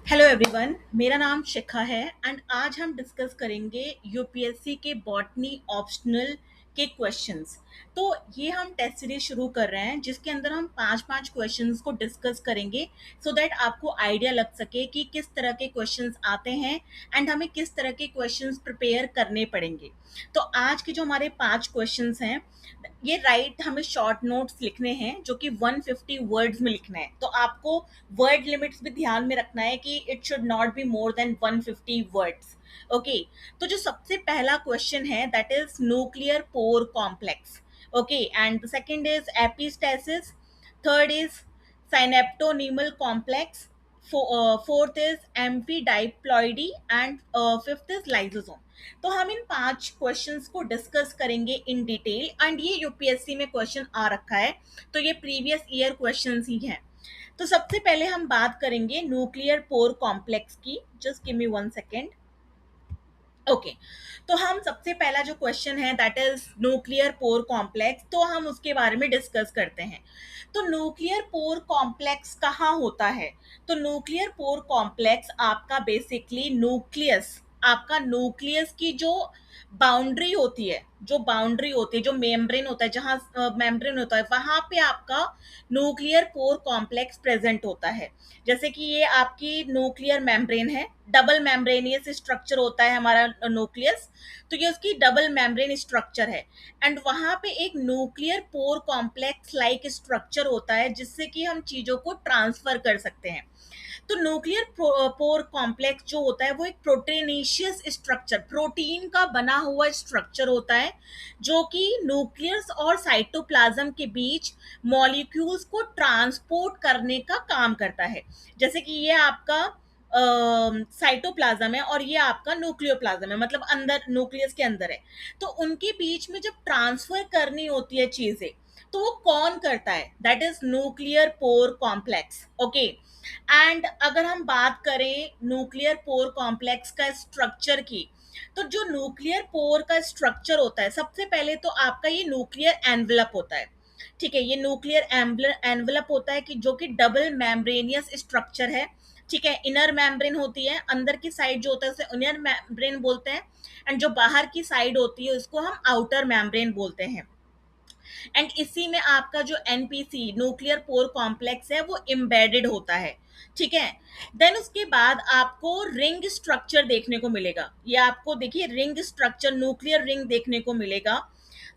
Hello everyone, मेरा नाम शिखा है एंड आज हम डिस्कस करेंगे यूपीएससी के बॉटनी ऑप्शनल के क्वेश्चंस। तो ये हम टेस्ट सीरीज शुरू कर रहे हैं जिसके अंदर हम पांच पांच क्वेश्चंस को डिस्कस करेंगे सो दैट आपको आइडिया लग सके कि किस तरह के क्वेश्चंस आते हैं एंड हमें किस तरह के क्वेश्चंस प्रिपेयर करने पड़ेंगे। तो आज के जो हमारे पांच क्वेश्चंस हैं ये राइट हमें शॉर्ट नोट्स लिखने हैं जो कि 150 वर्ड्स में लिखना है। तो आपको वर्ड लिमिट्स भी ध्यान में रखना है कि it should not be more than 150 words. Okay, तो जो सबसे पहला क्वेश्चन है that is nuclear pore complex. Okay, and the second is epistasis, third is synaptonemal complex, fourth is amphidiaploidy and fifth is lysosome। तो हम इन पांच questions को discuss करेंगे इन डिटेल एंड ये यूपीएससी में क्वेश्चन आ रखा है तो ये प्रीवियस ईयर क्वेश्चंस ही हैं। तो सबसे पहले हम बात करेंगे न्यूक्लियर पोर कॉम्प्लेक्स की। Just give me one second. Okay, तो हम सबसे पहला जो क्वेश्चन है that is nuclear pore complex, तो हम उसके बारे में डिस्कस करते हैं। तो न्यूक्लियर पोर कॉम्प्लेक्स कहाँ होता है? तो न्यूक्लियर पोर कॉम्प्लेक्स आपका बेसिकली न्यूक्लियस, आपका न्यूक्लियस की जो बाउंड्री होती है, जो मेम्ब्रेन होता है, जहाँ मेम्ब्रेन होता है वहां पे आपका न्यूक्लियर पोर कॉम्प्लेक्स प्रेजेंट होता है। जैसे कि ये आपकी न्यूक्लियर मेम्ब्रेन है, डबल मेम्ब्रेनियस स्ट्रक्चर होता है हमारा न्यूक्लियस। तो ये उसकी डबल मेम्ब्रेन स्ट्रक्चर है एंड वहां पे एक nuclear pore complex like structure होता है जिससे कि हम चीजों को ट्रांसफर कर सकते हैं। तो न्यूक्लियर पोर कॉम्प्लेक्स जो होता है वो एक प्रोटीनेशियस स्ट्रक्चर, प्रोटीन का बना हुआ स्ट्रक्चर होता है जो कि न्यूक्लियस और साइटोप्लाज्म के बीच मॉलिक्यूल्स को ट्रांसपोर्ट करने का काम करता है। जैसे कि ये आपका साइटोप्लाज्म है और ये आपका न्यूक्लियोप्लाज्म है, मतलब अंदर न्यूक्लियस के अंदर है। तो उनके बीच में जब ट्रांसफर करनी होती है चीजें तो वो कौन करता है? That is nuclear pore complex. Okay, and अगर हम बात करें न्यूक्लियर पोर कॉम्प्लेक्स का स्ट्रक्चर की, तो जो न्यूक्लियर पोर का स्ट्रक्चर होता है सबसे पहले तो आपका ये न्यूक्लियर एनवलप होता है। ठीक है, ये न्यूक्लियर एनवलप होता है कि जो कि डबल मेम्ब्रेनियस स्ट्रक्चर है। ठीक है, इनर मेम्ब्रेन होती है, अंदर की साइड जो होता है उसे इनर मेम्ब्रेन बोलते हैं एंड जो बाहर की साइड होती है उसको हम आउटर मेम्ब्रेन बोलते हैं। एंड इसी में आपका जो एनपीसी न्यूक्लियर पोर कॉम्प्लेक्स है वो एम्बेडेड होता है। ठीक है, देन उसके बाद आपको रिंग स्ट्रक्चर देखने को मिलेगा। ये आपको देखिए रिंग स्ट्रक्चर, न्यूक्लियर रिंग देखने को मिलेगा।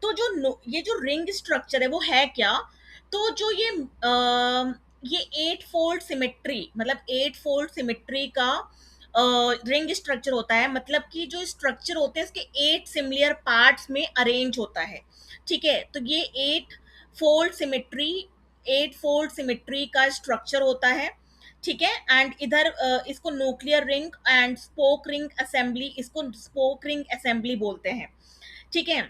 तो ये जो रिंग स्ट्रक्चर है वो है क्या? तो जो ये एट फोल्ड सिमेट्री, मतलब एट फोल्ड सिमेट्री का रिंग स्ट्रक्चर होता है, मतलब कि जो स्ट्रक्चर होते हैं इसके एट सिमिलर पार्ट्स में अरेंज होता है। ठीक है, तो ये एट फोल्ड सिमेट्री का स्ट्रक्चर होता है। ठीक है, एंड इधर इसको nuclear ring and spoke ring assembly, इसको स्पोक रिंग असेंबली बोलते हैं। ठीक है,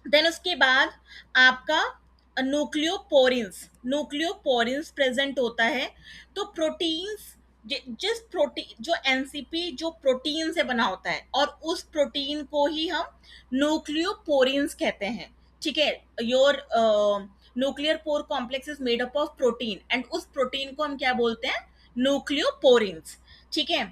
देन उसके बाद आपका न्यूक्लियोपोरिन्स प्रेजेंट होता है। तो प्रोटीन्स, जिस प्रोटीन जो एनसीपी जो प्रोटीन से बना होता है और उस प्रोटीन को ही हम न्यूक्लियोपोरिन्स कहते हैं। ठीक है, your nuclear pore complex is made up of protein and उस प्रोटीन को हम क्या बोलते हैं? न्यूक्लियोपोरिन्स। ठीक है,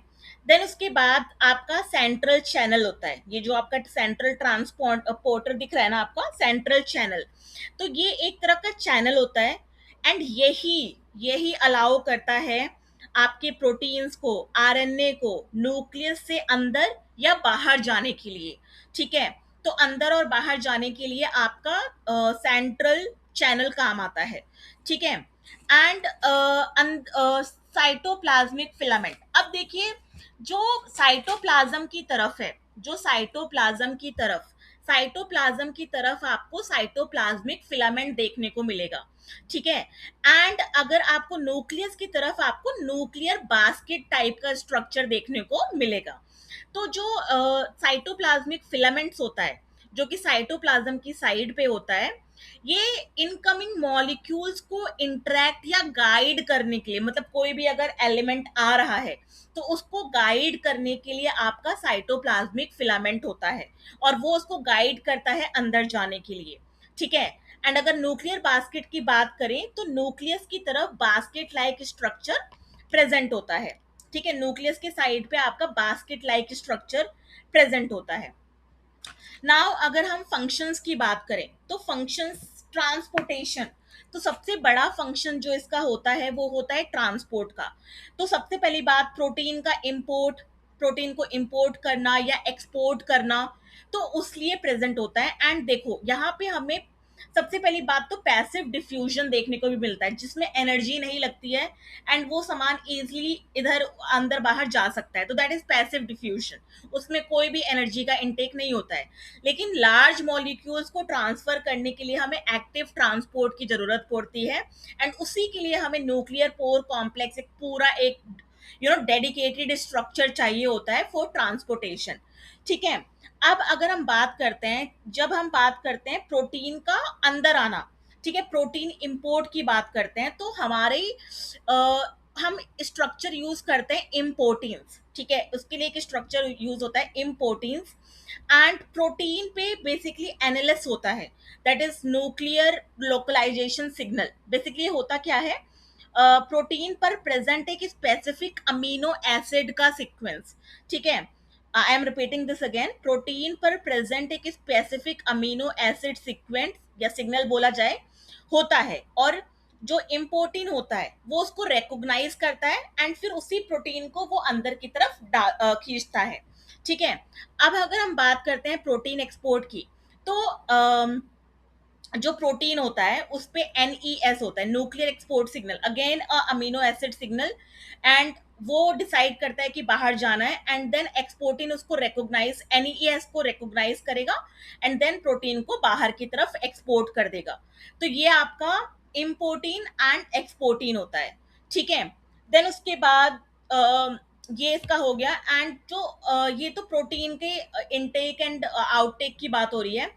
देन उसके बाद आपका सेंट्रल चैनल होता है। ये जो आपका सेंट्रल ट्रांसपोर्ट पोर्टर दिख रहा है ना, आपका सेंट्रल चैनल, तो ये एक तरह का चैनल होता है एंड यही यही अलाउ करता है आपके प्रोटीन्स को, आरएनए को न्यूक्लियस से अंदर या बाहर जाने के लिए। ठीक है, तो अंदर और बाहर जाने के लिए आपका सेंट्रल चैनल काम आता है। ठीक है, एंड साइटोप्लाज्मिक फिलामेंट। अब देखिए, जो साइटोप्लाज्म की तरफ है, जो साइटोप्लाज्म की तरफ आपको साइटोप्लाज्मिक फिलामेंट देखने को मिलेगा। ठीक है, एंड अगर आपको न्यूक्लियस की तरफ आपको न्यूक्लियर बास्केट टाइप का स्ट्रक्चर देखने को मिलेगा। तो जो साइटोप्लाज्मिक फिलामेंट्स होता है जो कि साइटोप्लाज्म की साइड पे होता है, ये इनकमिंग मॉलिक्यूल्स को इंटरेक्ट या गाइड करने के लिए, मतलब कोई भी अगर एलिमेंट आ रहा है तो उसको गाइड करने के लिए आपका साइटोप्लाज्मिक फिलामेंट होता है और वो उसको गाइड करता है अंदर जाने के लिए। ठीक है, एंड अगर न्यूक्लियर बास्केट की बात करें तो न्यूक्लियस की तरफ बास्केट लाइक स्ट्रक्चर प्रेजेंट होता है। ठीक है, न्यूक्लियस के साइड पे आपका बास्केट लाइक स्ट्रक्चर प्रेजेंट होता है। नाउ अगर हम फंक्शंस की बात करें तो फंक्शंस, ट्रांसपोर्टेशन, तो सबसे बड़ा फंक्शन जो इसका होता है वो होता है ट्रांसपोर्ट का। तो सबसे पहली बात, प्रोटीन का इंपोर्ट, प्रोटीन को इंपोर्ट करना या एक्सपोर्ट करना, तो उस लिए प्रेजेंट होता है। एंड देखो यहाँ पे हमें सबसे पहली बात तो पैसिव डिफ्यूजन देखने को भी मिलता है, जिसमें एनर्जी नहीं लगती है एंड वो सामान इजिली इधर अंदर बाहर जा सकता है, तो दैट इज पैसिव डिफ्यूजन, उसमें कोई भी एनर्जी का इनटेक नहीं होता है। लेकिन लार्ज मॉलिक्यूल्स को ट्रांसफर करने के लिए हमें एक्टिव ट्रांसपोर्ट की जरूरत पड़ती है, एंड उसी के लिए हमें न्यूक्लियर पोर कॉम्प्लेक्स, एक पूरा एक डेडिकेटेड स्ट्रक्चर चाहिए होता है फॉर ट्रांसपोर्टेशन। ठीक है, अब अगर हम बात करते हैं, जब हम बात करते हैं प्रोटीन का अंदर आना, ठीक है, प्रोटीन इंपोर्ट की बात करते हैं, तो हमारे हम स्ट्रक्चर यूज करते हैं इम्पोर्टिन्स। ठीक है, उसके लिए एक स्ट्रक्चर यूज होता है इम्पोर्टिन्स। एंड प्रोटीन पे बेसिकली एनएलएस होता है, that is nuclear localisation signal. Basically होता क्या है, प्रोटीन पर प्रेजेंट एक स्पेसिफिक अमीनो एसिड का सीक्वेंस। ठीक है, I am repeating this again, protein पर प्रेजेंट एक स्पेसिफिक अमीनो एसिड सीक्वेंस या सिग्नल बोला जाए होता है, और जो इम्पोर्टिन होता है वो उसको रिकॉग्नाइज करता है एंड फिर उसी प्रोटीन को वो अंदर की तरफ खींचता है। ठीक है, अब अगर हम बात करते हैं प्रोटीन एक्सपोर्ट की, तो जो प्रोटीन होता है उस पे NES होता है, nuclear export signal, again amino acid signal, and वो डिसाइड करता है कि बाहर जाना है, एंड देन एक्सपोर्टिन उसको रिकॉग्नाइज, NES को रिकॉग्नाइज करेगा एंड देन प्रोटीन को बाहर की तरफ एक्सपोर्ट कर देगा। तो ये आपका इम्पोर्टिन एंड एक्सपोर्टिन होता है। ठीक है, देन उसके बाद ये इसका हो गया। एंड जो ये तो प्रोटीन के इनटेक एंड आउटटेक की बात हो रही है।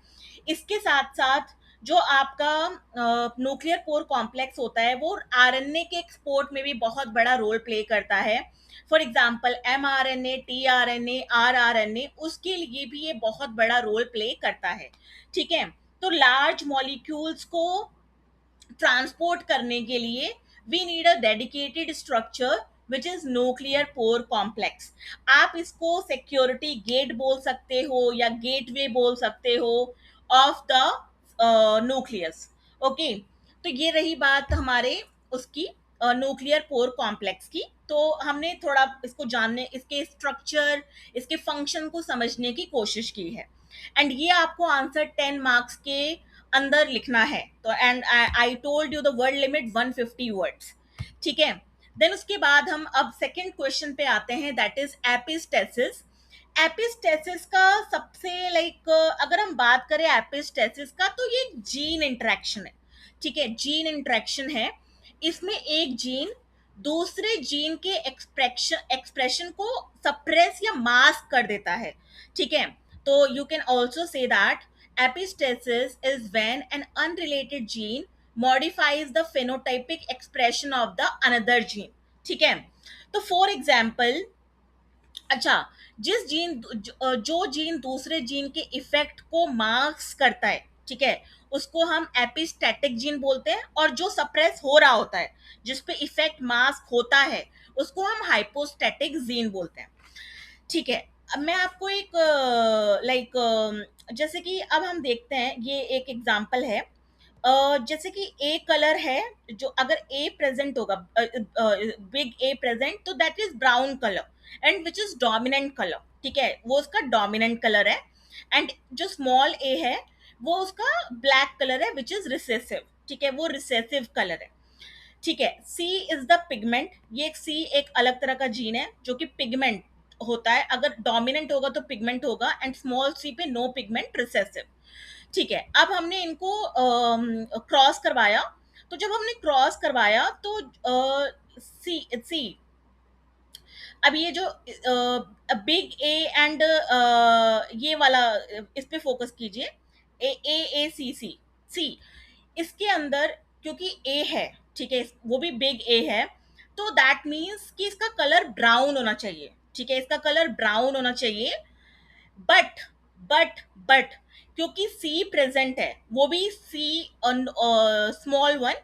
इसके साथ साथ जो आपका न्यूक्लियर पोर कॉम्प्लेक्स होता है वो आरएनए के एक्सपोर्ट में भी बहुत बड़ा रोल प्ले करता है। For example mRNA, tRNA, rRNA, उसके लिए भी ये बहुत बड़ा रोल प्ले करता है। ठीक है, तो लार्ज मॉलिक्यूल्स को ट्रांसपोर्ट करने के लिए we need a dedicated structure which is nuclear pore complex. आप इसको सिक्योरिटी गेट बोल सकते हो या गेटवे बोल सकते हो ऑफ द न्यूक्लियस। ओके, तो ये रही बात हमारे उसकी न्यूक्लियर पोर कॉम्प्लेक्स की। तो हमने थोड़ा इसको जानने, इसके स्ट्रक्चर, इसके फंक्शन को समझने की कोशिश की है, एंड ये आपको आंसर 10 मार्क्स के अंदर लिखना है। तो and I told you the word limit 150 words. ठीक है, देन उसके बाद हम अब सेकंड क्वेश्चन पे आते हैं, दैट इज एपिस्टेसिस। एपिस्टेसिस का सबसे लाइक अगर हम बात करें एपिस्टेसिस का, तो ये जीन इंटरेक्शन है। ठीक है, जीन इंटरेक्शन है, इसमें एक जीन दूसरे जीन के एक्सप्रेशन को सप्रेस या मास्क कर देता है। ठीक है, तो you can also say that epistasis is when an unrelated gene modifies the phenotypic expression of the another gene। ठीक है, तो फॉर एग्जाम्पल, अच्छा, जिस जीन जो जीन दूसरे जीन के इफेक्ट को मास्क करता है, ठीक है, उसको हम एपिस्टैटिक जीन बोलते हैं, और जो सप्रेस हो रहा होता है, जिस पे इफेक्ट मास्क होता है, उसको हम हाइपोस्टैटिक जीन बोलते हैं। ठीक है, अब मैं आपको एक जैसे कि अब हम देखते हैं, ये एक एग्जांपल है। जैसे कि ए कलर है, जो अगर ए प्रेजेंट होगा, बिग ए प्रेजेंट, तो that is brown colour and which is dominant colour. ठीक है, वो उसका डोमिनेंट कलर है। एंड जो स्मॉल ए है वो उसका ब्लैक कलर है विच इज रिसेसिव। ठीक है, वो रिसेसिव कलर है। ठीक है, सी इज द पिगमेंट, ये एक सी एक अलग तरह का जीन है जो कि पिगमेंट होता है, अगर डोमिनेंट होगा तो पिगमेंट होगा, एंड स्मॉल सी पे नो पिगमेंट, रिसेसिव। ठीक है, अब हमने इनको क्रॉस करवाया, तो जब हमने क्रॉस करवाया तो सी सी अब ये जो बिग ए एंड ये वाला, इस पे फोकस कीजिए, ए ए ए सी सी सी, इसके अंदर क्योंकि ए है, ठीक है, वो भी बिग ए है, तो दैट मीन्स कि इसका कलर ब्राउन होना चाहिए। ठीक है, इसका कलर ब्राउन होना चाहिए, बट बट क्योंकि सी प्रेजेंट है, वो भी C small one,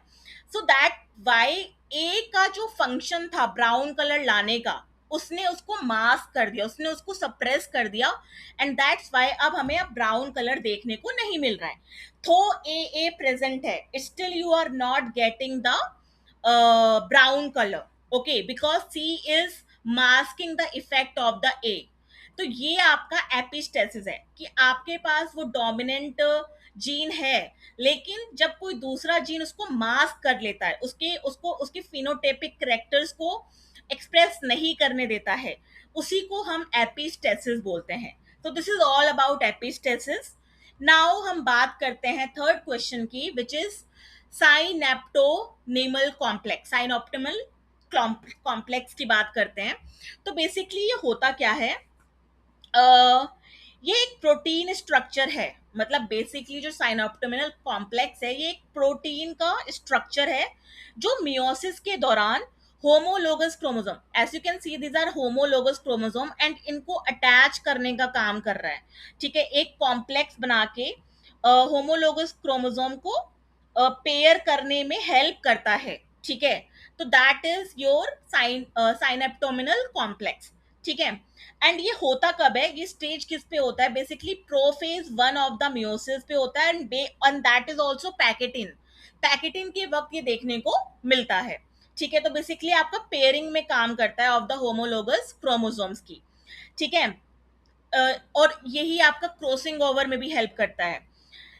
so that Y A का जो फंक्शन था ब्राउन कलर लाने का, उसने उसको मास्क कर दिया, उसने उसको सप्रेस कर दिया, एंड दैट्स वाई अब हमें अब ब्राउन कलर देखने को नहीं मिल रहा है। तो ए प्रेजेंट है, still you are not getting the brown colour, okay, because she is masking the effect of the A. तो ये आपका एपिस्टेसिस है कि आपके पास वो डोमिनेंट जीन है, लेकिन जब कोई दूसरा जीन उसको मास्क कर लेता है, उसके उसको उसके फिनोटाइपिक कैरेक्टर्स को एक्सप्रेस नहीं करने देता है, उसी को हम एपिस्टेसिस बोलते हैं। तो this is all about epistasis. Now हम बात करते हैं थर्ड क्वेश्चन की, विच इज साइनेप्टोनिमल कॉम्प्लेक्स, साइनोप्टिमल कॉम्प्लेक्स की बात करते हैं। तो बेसिकली ये होता क्या है, अ, ये एक प्रोटीन स्ट्रक्चर है। मतलब बेसिकली जो साइनोप्टिमल कॉम्प्लेक्स है, ये एक प्रोटीन का स्ट्रक्चर है जो मियोसिस के दौरान homologous chromosome, as you can see these are homologous chromosome, and इनको अटैच करने का काम कर रहा है। ठीक है, एक कॉम्प्लेक्स बना के होमोलोगस क्रोमोसोम को पेयर करने में हेल्प करता है। ठीक है, तो दैट इज योर साइनेप्टोमिनल कॉम्प्लेक्स। ठीक है, एंड ये होता कब है, ये स्टेज किस पे होता है, basically prophase one of the meiosis पे होता है, and that is also pachytene. Pachytene के वक्त ये देखने को मिलता है। ठीक है, तो बेसिकली आपका पेयरिंग में काम करता है ऑफ द होमोलोगस क्रोमोसोम्स की। ठीक है, और यही आपका क्रॉसिंग ओवर में भी हेल्प करता है।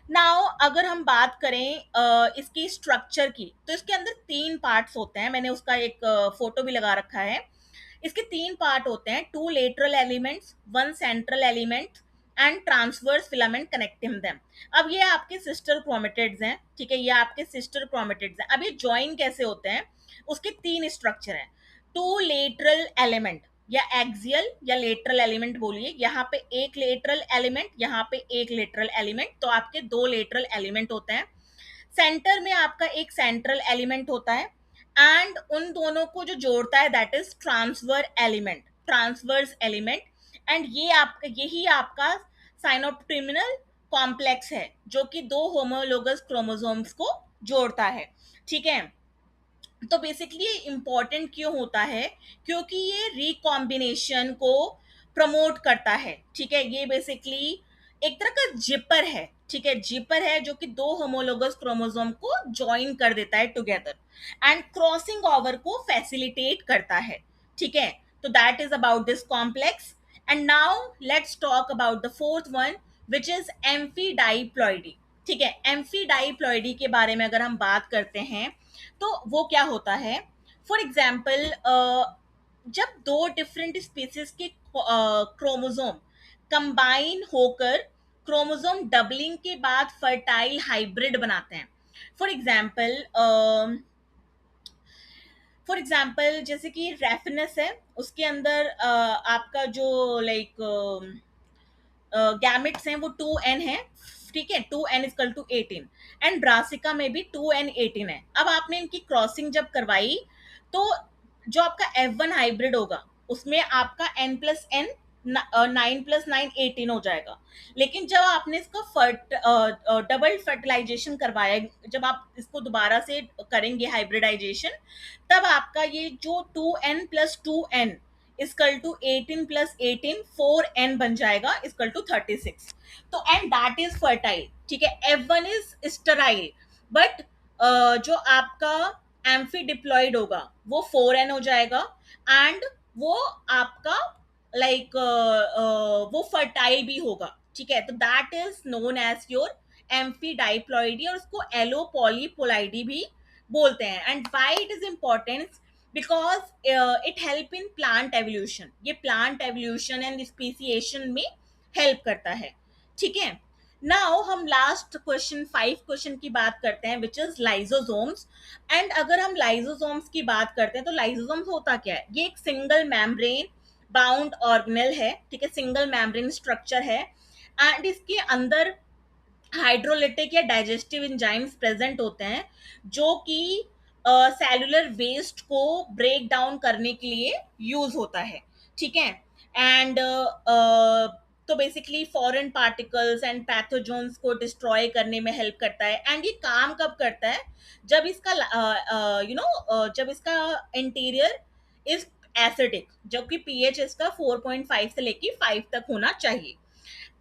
नाउ अगर हम बात करें इसकी स्ट्रक्चर की, तो इसके अंदर तीन पार्ट्स होते हैं, मैंने उसका एक फोटो भी लगा रखा है। इसके तीन पार्ट होते हैं, two lateral elements, one central element, and transverse filament connecting them. अब ये आपके सिस्टर क्रोमेटिड्स हैं। ठीक है, ये आपके सिस्टर क्रोमेटिड्स हैं। अब ये ज्वाइन कैसे होते हैं, उसके तीन स्ट्रक्चर हैं। टू लेटरल एलिमेंट, या एक्सियल या लेटरल एलिमेंट बोलिए, यहाँ पे एक लेटरल एलिमेंट, यहाँ पे एक लेटरल एलिमेंट, तो आपके दो लेटरल एलिमेंट होते हैं। सेंटर में आपका एक सेंट्रल एलिमेंट होता है, एंड उन दोनों को जो जोड़ता है that is transfer element, transverse element. And ये आपका, यही आपका साइनोप्टिमिनल कॉम्प्लेक्स है, जो कि दो होमोलोगस क्रोमोसोम्स को जोड़ता है। ठीक है, तो बेसिकली ये इंपॉर्टेंट क्यों होता है, क्योंकि ये रिकॉम्बिनेशन को प्रमोट करता है। ठीक है, ये बेसिकली एक तरह का जिपर है। ठीक है, जिपर है जो कि दो होमोलोगस क्रोमोसोम को ज्वाइन कर देता है टुगेदर, एंड क्रॉसिंग ओवर को फैसिलिटेट करता है। ठीक है, तो that is about this complex. And now let's talk about the fourth one, which is amphidiploidy. ठीक है, एम्फीडाइप्लॉइडी के बारे में अगर हम बात करते हैं, तो वो क्या होता है, फॉर एग्जाम्पल जब दो डिफरेंट स्पीसीज के क्रोमोसोम कंबाइन होकर क्रोमोसोम डबलिंग के बाद फर्टाइल हाइब्रिड बनाते हैं। फॉर एग्जाम्पल फॉर एग्जाम्पल जैसे कि रेफिनस है, उसके अंदर आपका जो लाइक गैमेट्स हैं वो 2n है। ठीक है, 2n=18, एंड ब्रासिका में भी 2n18 है। अब आपने इनकी क्रॉसिंग जब करवाई, तो जो आपका F1 हाइब्रिड होगा, उसमें आपका n+n 9+9 18 हो जाएगा। लेकिन जब आपने इसका डबल फर्टिलाइजेशन करवाया, जब आप इसको दोबारा से करेंगे हाइब्रिडाइजेशन, तब आपका ये जो 2n+2n इक्वल टू 18+18 4n बन जाएगा, इक्वल टू 36। तो एंड दैट इज फर्टाइल। ठीक है, F1 इज स्टेराइल, बट जो आपका एम्फी डिप्लॉइड होगा वो 4n हो जाएगा, एंड वो आपका लाइक वो फर्टाइल भी होगा। ठीक है, तो that is known as your amphidiploidy, और उसको एलोपॉलीपोलाइडी भी बोलते हैं। And why it is important, because it help in plant evolution, ये प्लांट एवोल्यूशन एंड स्पीसिएशन में हेल्प करता है। ठीक है, नाउ हम लास्ट क्वेश्चन 5 क्वेश्चन की बात करते हैं, विच इज लाइजोसोम्स। एंड अगर हम लाइजोसोम्स की बात करते हैं, तो लाइजोसोम्स होता क्या है, ये एक सिंगल मेम्ब्रेन बाउंड ऑर्गेनेल है। ठीक है, सिंगल मेम्ब्रेन स्ट्रक्चर है, एंड इसके अंदर हाइड्रोलिटिक या डाइजेस्टिव एंजाइम्स प्रेजेंट होते हैं, जो कि सेलुलर वेस्ट को ब्रेक डाउन करने के लिए यूज होता है। ठीक है, एंड तो बेसिकली फॉरेन पार्टिकल्स एंड पैथोजोन्स को डिस्ट्रॉय करने में हेल्प करता है। एंड ये काम कब करता है, जब इसका जब इसका इंटीरियर इज एसिडिक, जो कि पीएच इसका 4.5 से लेके 5 तक होना चाहिए।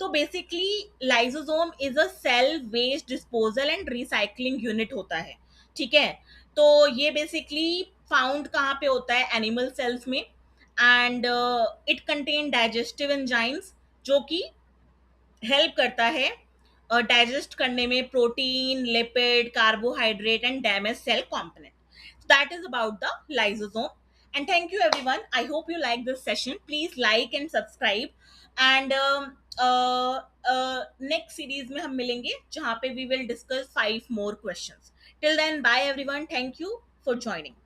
तो basically lysosome is a cell waste disposal and recycling unit होता है। ठीक है, तो ये बेसिकली फाउंड कहाँ पे होता है, एनिमल सेल्स में। And it contain digestive enzymes जो कि हेल्प करता है डाइजेस्ट करने में protein, lipid, carbohydrate and damage cell component. That is about the lysosome. And thank you everyone. I hope you like this session. Please like and subscribe. And next series में हम मिलेंगे जहाँ पे we will discuss 5 more questions. Till then, bye everyone. Thank you for joining.